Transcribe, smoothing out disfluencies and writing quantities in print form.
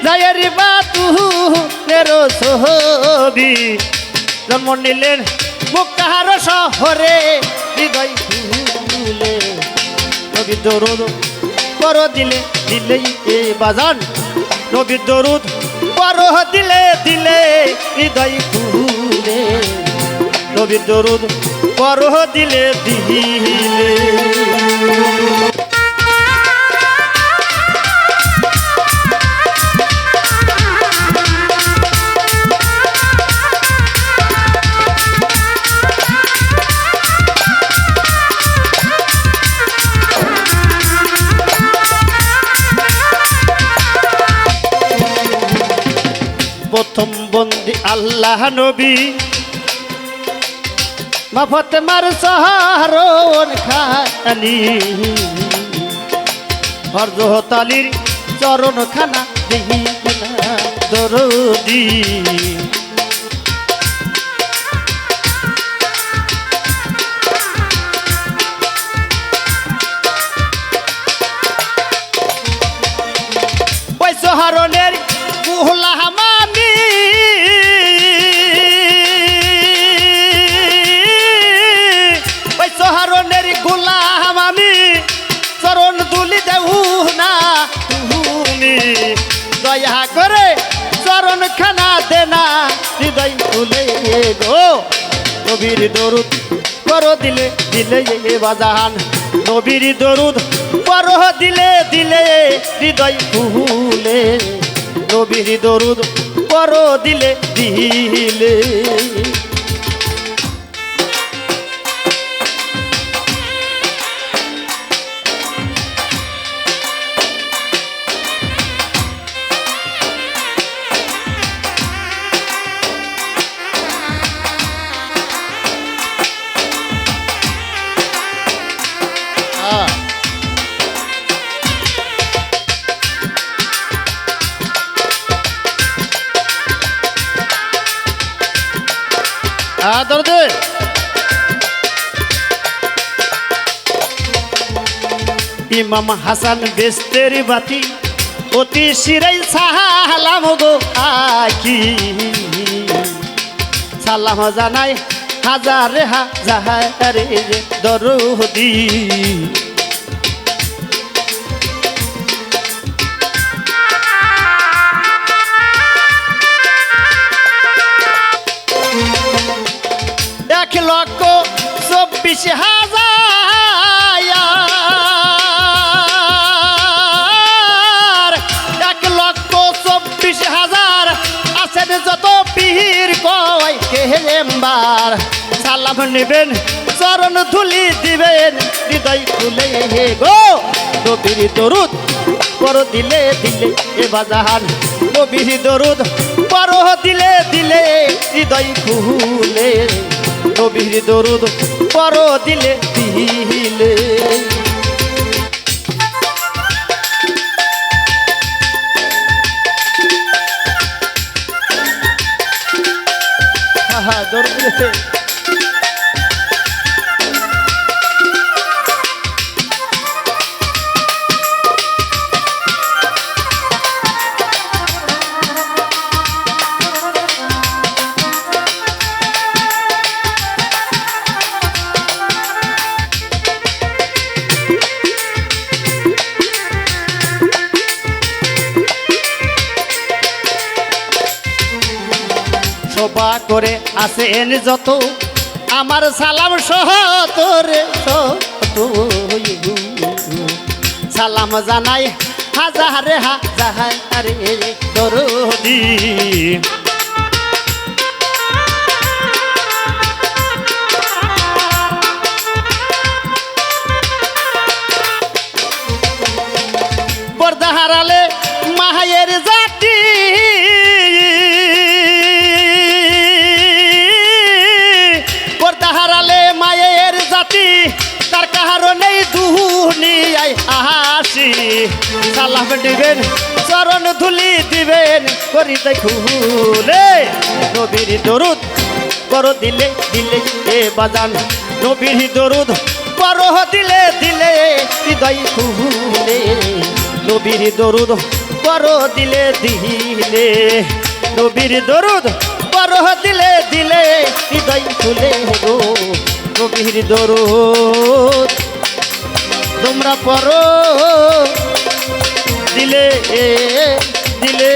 যায়েরি বাতু narrow ছবি জন্ম নিলেন মুক্তাহার শহরে হৃদয় ফুলে নবীর দরুদ পর দিলে দিলেই এ বাজান নবীর দরুদ পর দিলে দিলে হৃদয় ফুলে নবীর দরুদ পর দিলে দিলে প্রথম বন্দি আল্লাহ নবী মা ফাতেমার সাহারন খানি হযরত আলীর চরণ খানা দেহি দরদি ওই সাহারনের গুহলা দয়া করে চরণ খানা দেনা হৃদয় ফুলে গো নবীর দরুদ পর দিলে দিলে বাজান নবীর দরুদ পর দিলে দিলে হৃদয় ফুলে নবীর দরুদ পর দিলে দিলে দরদে ইমাম হাসান বেস্তের বাতি অতি শিরাই সালাম গো আকি সালাম জানাই হাজারে হাজারে দরদি এক লক্ষ 24,000 এক লক্ষ 24,000 আছেন যত পীর কয় কেহেম্বার সালাম নেবেন চরণ ধুলি দিবেন হৃদয় খুলে গো নবীর দরুদ পর দিলে দিলে এ বাজান নবীর দরুদ পর দিলে দিলে হৃদয় খুলে নবীর দরুদ পর দিলে দিলে দরুদ সবা করে আসেন যত আমার সালাম সহ তোরে সালাম জানাই হাজারে হাজারে দরদি পর্দা হারালে মায়ের জাতি তার কাহার নেই দুনিয়ায় হাসি সালাম দিবেন চরণ ধুলি দিবেন হৃদয় খুলে নবীর দরুদ পর দিলে দিলে এ বাজান নবীর দরুদ পর দিলে দিলে হৃদয় খুলে নবীর দরুদ বড় দিলে দিলে নবীর দরুদ বড় দিলে দিলে হৃদয় খুলে গো নবীর দরুদ তোমরা পড়ো দিলে দিলে